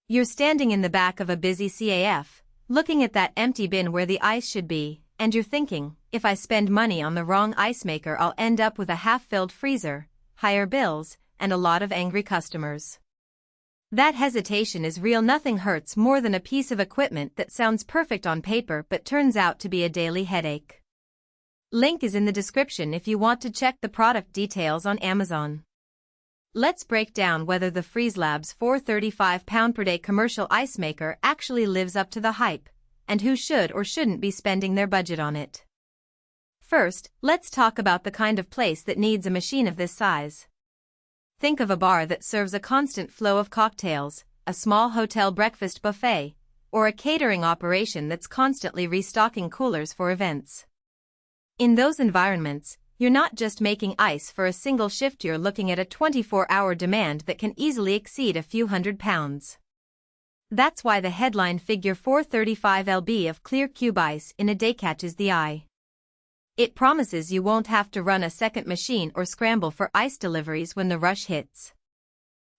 You're standing in the back of a busy CAF, looking at that empty bin where the ice should be, and you're thinking, if I spend money on the wrong ice maker, I'll end up with a half-filled freezer, higher bills, and a lot of angry customers. That hesitation is real. Nothing hurts more than a piece of equipment that sounds perfect on paper but turns out to be a daily headache. Link is in the description if you want to check the product details on Amazon. Let's break down whether the FreezeLabs 435 pound-per-day commercial ice maker actually lives up to the hype, and who should or shouldn't be spending their budget on it. First, let's talk about the kind of place that needs a machine of this size. Think of a bar that serves a constant flow of cocktails, a small hotel breakfast buffet, or a catering operation that's constantly restocking coolers for events. In those environments, you're not just making ice for a single shift, you're looking at a 24-hour demand that can easily exceed a few hundred pounds. That's why the headline figure 435 lb of clear cube ice in a day catches the eye. It promises you won't have to run a second machine or scramble for ice deliveries when the rush hits.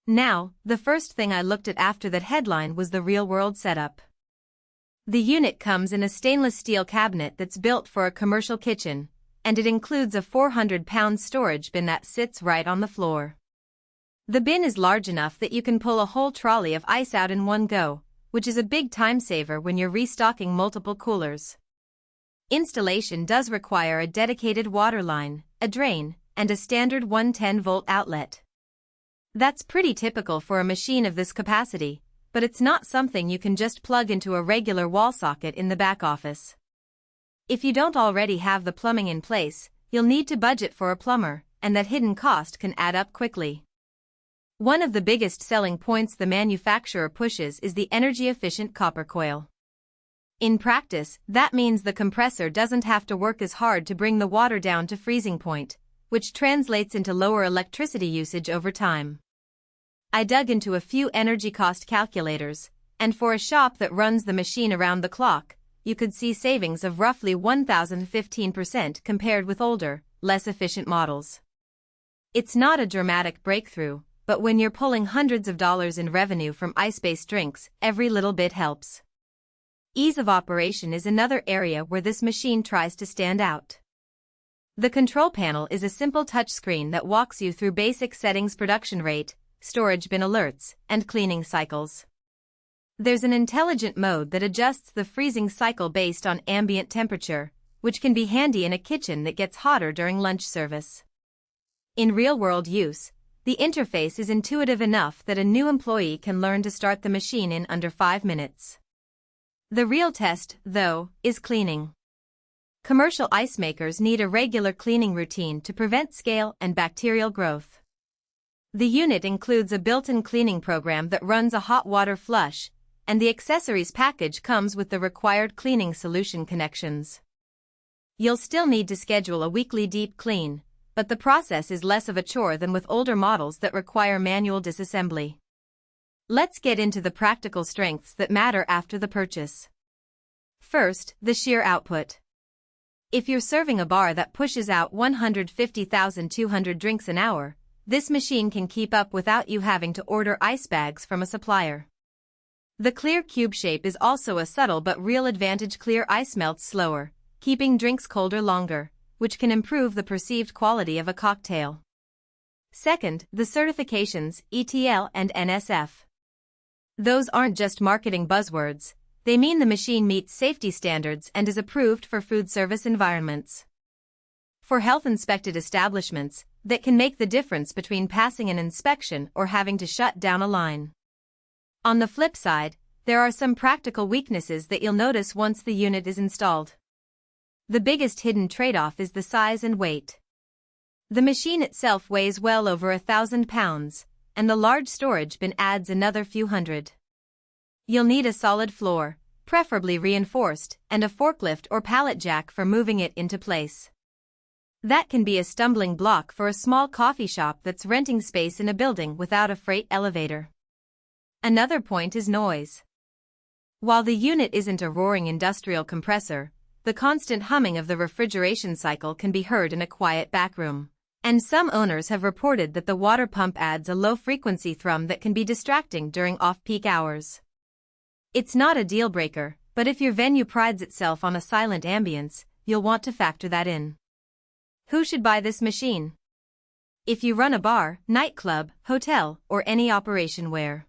Now, the first thing I looked at after that headline was the real-world setup. The unit comes in a stainless steel cabinet that's built for a commercial kitchen, and it includes a 400-pound storage bin that sits right on the floor. The bin is large enough that you can pull a whole trolley of ice out in one go, which is a big time saver when you're restocking multiple coolers. Installation does require a dedicated water line, a drain, and a standard 110-volt outlet. That's pretty typical for a machine of this capacity, but it's not something you can just plug into a regular wall socket in the back office. If you don't already have the plumbing in place, you'll need to budget for a plumber, and that hidden cost can add up quickly. One of the biggest selling points the manufacturer pushes is the energy-efficient copper coil. In practice, that means the compressor doesn't have to work as hard to bring the water down to freezing point, which translates into lower electricity usage over time. I dug into a few energy cost calculators, and for a shop that runs the machine around the clock, you could see savings of roughly 1,015% compared with older, less efficient models. It's not a dramatic breakthrough, but when you're pulling hundreds of dollars in revenue from ice-based drinks, every little bit helps. Ease of operation is another area where this machine tries to stand out. The control panel is a simple touchscreen that walks you through basic settings: production rate, storage bin alerts, and cleaning cycles. There's an intelligent mode that adjusts the freezing cycle based on ambient temperature, which can be handy in a kitchen that gets hotter during lunch service. In real-world use, the interface is intuitive enough that a new employee can learn to start the machine in under 5 minutes. The real test, though, is cleaning. Commercial ice makers need a regular cleaning routine to prevent scale and bacterial growth. The unit includes a built-in cleaning program that runs a hot water flush, and the accessories package comes with the required cleaning solution connections. You'll still need to schedule a weekly deep clean, but the process is less of a chore than with older models that require manual disassembly. Let's get into the practical strengths that matter after the purchase. First, the sheer output. If you're serving a bar that pushes out 150,200 drinks an hour, this machine can keep up without you having to order ice bags from a supplier. The clear cube shape is also a subtle but real advantage. Clear ice melts slower, keeping drinks colder longer, which can improve the perceived quality of a cocktail. Second, the certifications, ETL and NSF. Those aren't just marketing buzzwords, they mean the machine meets safety standards and is approved for food service environments. For health-inspected establishments, that can make the difference between passing an inspection or having to shut down a line. On the flip side, there are some practical weaknesses that you'll notice once the unit is installed. The biggest hidden trade-off is the size and weight. The machine itself weighs well over 1,000 pounds, and the large storage bin adds another few hundred. You'll need a solid floor, preferably reinforced, and a forklift or pallet jack for moving it into place. That can be a stumbling block for a small coffee shop that's renting space in a building without a freight elevator. Another point is noise. While the unit isn't a roaring industrial compressor, the constant humming of the refrigeration cycle can be heard in a quiet backroom, And some owners have reported that the water pump adds a low-frequency thrum that can be distracting during off-peak hours. It's not a deal-breaker, but if your venue prides itself on a silent ambience, you'll want to factor that in. Who should buy this machine? If you run a bar, nightclub, hotel, or any operation where